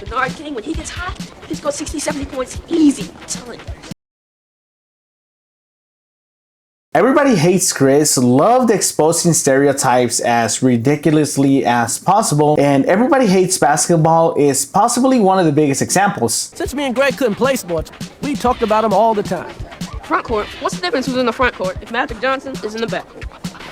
Bernard King, when he gets hot, he scores 60, 70 points easy. I'm telling you. Everybody Hates Chris loved exposing stereotypes as ridiculously as possible, and Everybody Hates Basketball is possibly one of the biggest examples. Since me and Greg couldn't play sports, we talked about them all the time. Front court. What's the difference who's in the front court if Magic Johnson is in the back court?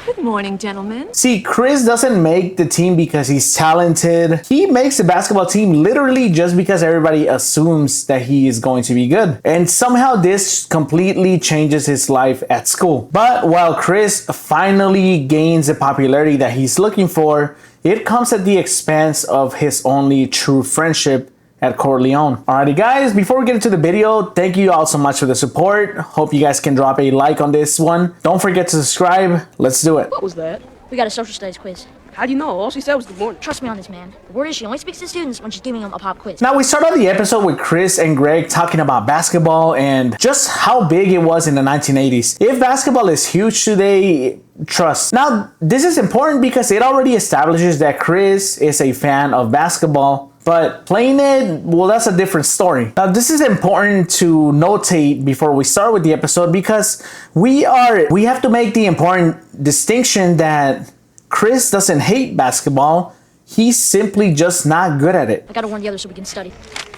Good morning, gentlemen. See, Chris doesn't make the team because he's talented. He makes the basketball team literally just because everybody assumes that he is going to be good. And somehow this completely changes his life at school. But while Chris finally gains the popularity that he's looking for, it comes at the expense of his only true friendship at Corleone. Alrighty guys, before we get into the video, thank you all so much for the support. Hope you guys can drop a like on this one. Don't forget to subscribe. Let's do it. What was that? We got a social studies quiz. How do you know? All she said was good morning. Trust me on this, man. The word is she only speaks to students when she's giving them a pop quiz. Now we start out the episode with Chris and Greg talking about basketball and just how big it was in the 1980s. If basketball is huge today, trust. Now this is important because it already establishes that Chris is a fan of basketball, but playing it, well, that's a different story. Now this is important to notate before we start with the episode because we have to make the important distinction that Chris doesn't hate basketball. He's simply just not good at it. I gotta warn the others so we can study.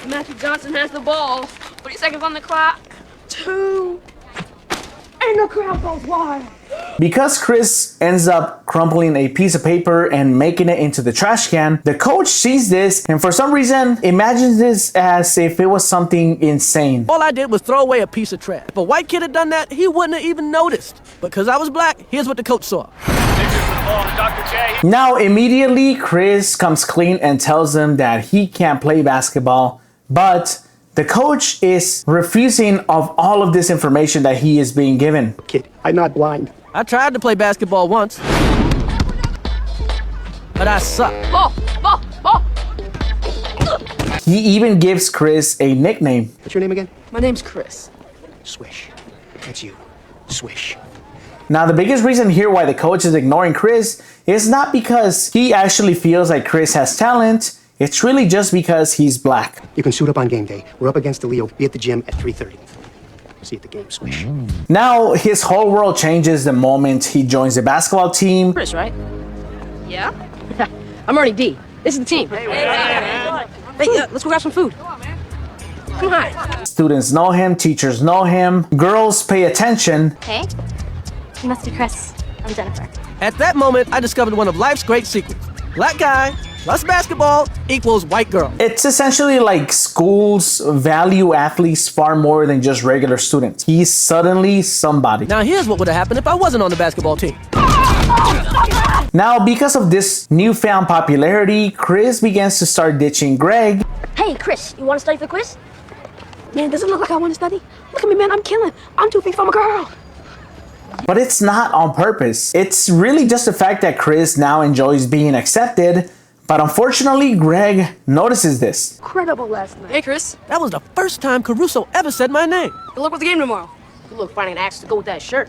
Magic Johnson has the ball. 30 seconds on the clock. 2. And the crowd goes wild. Because Chris ends up crumpling a piece of paper and making it into the trash can, the coach sees this and for some reason imagines this as if it was something insane. All I did was throw away a piece of trash. If a white kid had done that, he wouldn't have even noticed. Because I was black, here's what the coach saw. Now immediately Chris comes clean and tells him that he can't play basketball, but the coach is refusing of all of this information that he is being given. Kid, I'm not blind. I tried to play basketball once, but I suck. Ball, ball, ball. He even gives Chris a nickname. What's your name again? My name's Chris. Swish. That's you. Swish. Now the biggest reason here why the coach is ignoring Chris is not because he actually feels like Chris has talent. It's really just because he's black. You can suit up on game day. We're up against the Leo. Be at the gym at 3:30. See you at the game, Swish. Now his whole world changes the moment he joins the basketball team. Chris, right? Yeah? I'm Ernie D. This is the team. Hey, let's go grab some food. Come on. Students know him, teachers know him, girls pay attention. Hey, you must be Chris. I'm Jennifer. At that moment, I discovered one of life's great secrets. Black guy plus basketball equals white girl. It's essentially like schools value athletes far more than just regular students. He's suddenly somebody. Now here's what would have happened if I wasn't on the basketball team. Now, because of this newfound popularity, Chris begins to start ditching Greg. Hey, Chris, you want to study for the quiz? Man, does it look like I want to study? Look at me, man. I'm killing. I'm 2 feet from a girl. But it's not on purpose. It's really just the fact that Chris now enjoys being accepted. But unfortunately, Greg notices this. Incredible last night. Hey, Chris. That was the first time Caruso ever said my name. Good luck with the game tomorrow. Good luck finding an axe to go with that shirt.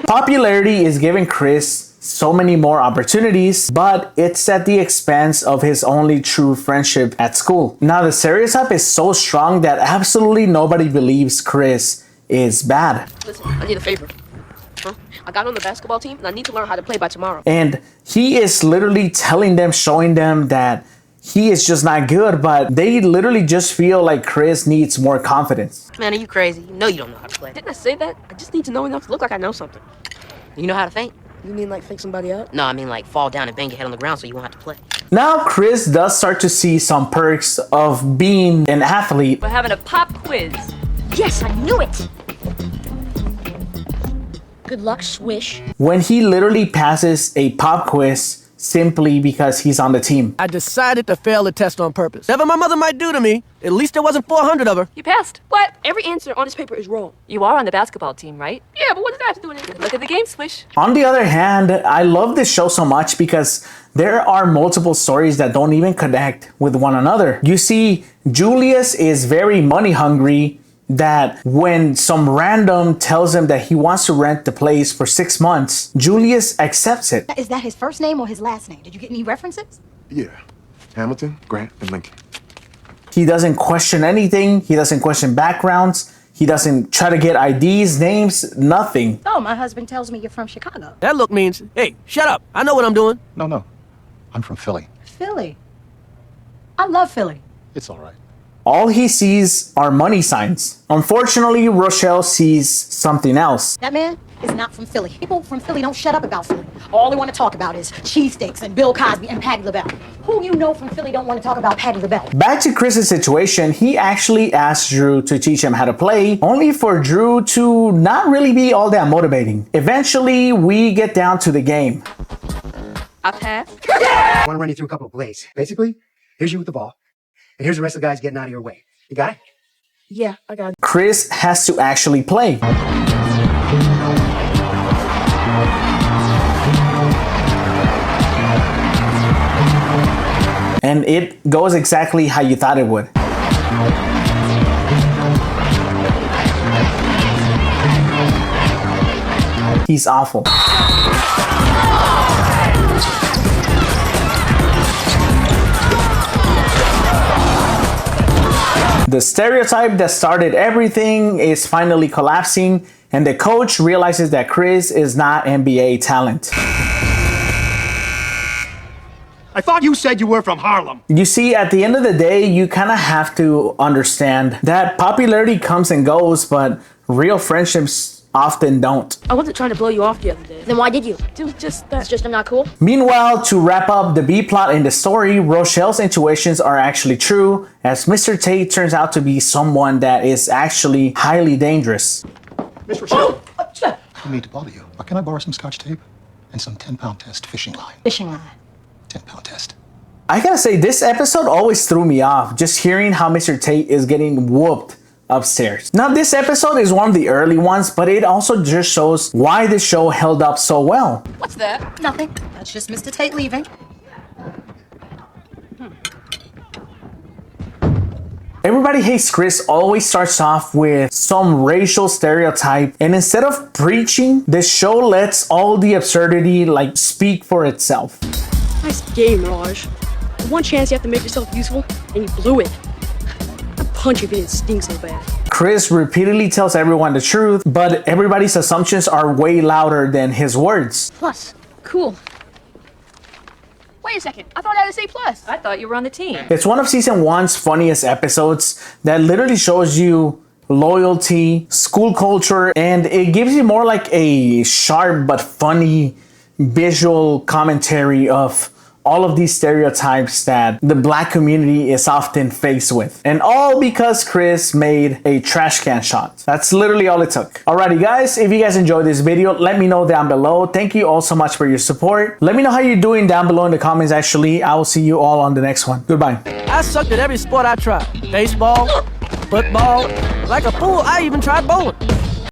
Popularity is giving Chris so many more opportunities, but it's at the expense of his only true friendship at school. Now, the stereotype is so strong that absolutely nobody believes Chris is bad. Listen, I need a favor. Huh? I got on the basketball team and I need to learn how to play by tomorrow. And he is literally telling them, showing them that he is just not good, but they literally just feel like Chris needs more confidence. Man, are you crazy? You know you don't know how to play. Didn't I say that? I just need to know enough to look like I know something. You know how to feint? You mean like fake somebody out? No, I mean like fall down and bang your head on the ground so you won't have to play. Now Chris does start to see some perks of being an athlete. We're having a pop quiz. Yes, I knew it. Good luck, Swish. When he literally passes a pop quiz simply because he's on the team. I decided to fail the test on purpose. Whatever my mother might do to me, at least there wasn't 400 of her. You passed. What? Every answer on this paper is wrong. You are on the basketball team, right? Yeah, but what does that have to do with anything? Look at the game, Swish. On the other hand, I love this show so much because there are multiple stories that don't even connect with one another. You see, Julius is very money hungry, that when some random tells him that he wants to rent the place for 6 months, Julius accepts it. Is that his first name or his last name? Did you get any references? Yeah. Hamilton, Grant, and Lincoln. He doesn't question anything. He doesn't question backgrounds. He doesn't try to get IDs, names, nothing. Oh, my husband tells me you're from Chicago. That look means, hey, shut up. I know what I'm doing. No. I'm from Philly. Philly. I love Philly. It's all right. All he sees are money signs. Unfortunately, Rochelle sees something else. That man is not from Philly. People from Philly don't shut up about Philly. All they want to talk about is cheesesteaks and Bill Cosby and Patti LaBelle. Who you know from Philly don't want to talk about Patti LaBelle? Back to Chris's situation, he actually asked Drew to teach him how to play, only for Drew to not really be all that motivating. Eventually, we get down to the game. I pass. I want to run you through a couple of plays. Basically, here's you with the ball, and here's the rest of the guys getting out of your way. You got it? Yeah, I got it. Chris has to actually play. And it goes exactly how you thought it would. He's awful. The stereotype that started everything is finally collapsing, and the coach realizes that Chris is not NBA talent. I thought you said you were from Harlem. You see, at the end of the day, you kind of have to understand that popularity comes and goes, but real friendships often don't. I wasn't trying to blow you off the other day. Then why did you? It was just that. It's just I'm not cool. Meanwhile, to wrap up the B plot in the story, Rochelle's intuitions are actually true, as Mr. Tate turns out to be someone that is actually highly dangerous. Miss Rochelle. I don't mean to bother you, but can I borrow some scotch tape? And some 10-pound test fishing line. Fishing line. 10-pound test. I gotta say, this episode always threw me off, just hearing how Mr. Tate is getting whooped upstairs. Now, this episode is one of the early ones, but it also just shows why the show held up so well. What's that? Nothing. That's just Mr. Tate leaving. Everybody Hates Chris always starts off with some racial stereotype, and instead of preaching, this show lets all the absurdity speak for itself. Nice game, Raj. The one chance you have to make yourself useful, and you blew it. I'd punch you if it didn't stink so bad. Chris repeatedly tells everyone the truth, but everybody's assumptions are way louder than his words. Plus, cool. Wait a second, I thought I had to say plus. I thought you were on the team. It's one of season 1's funniest episodes that literally shows you loyalty, school culture, and it gives you more like a sharp but funny visual commentary of all of these stereotypes that the black community is often faced with. And all because Chris made a trash can shot. That's literally all it took. Alrighty guys, if you guys enjoyed this video, let me know down below. Thank you all so much for your support. Let me know how you're doing down below in the comments actually. I will see you all on the next one. Goodbye. I sucked at every sport I tried. Baseball, football. Like a fool, I even tried bowling.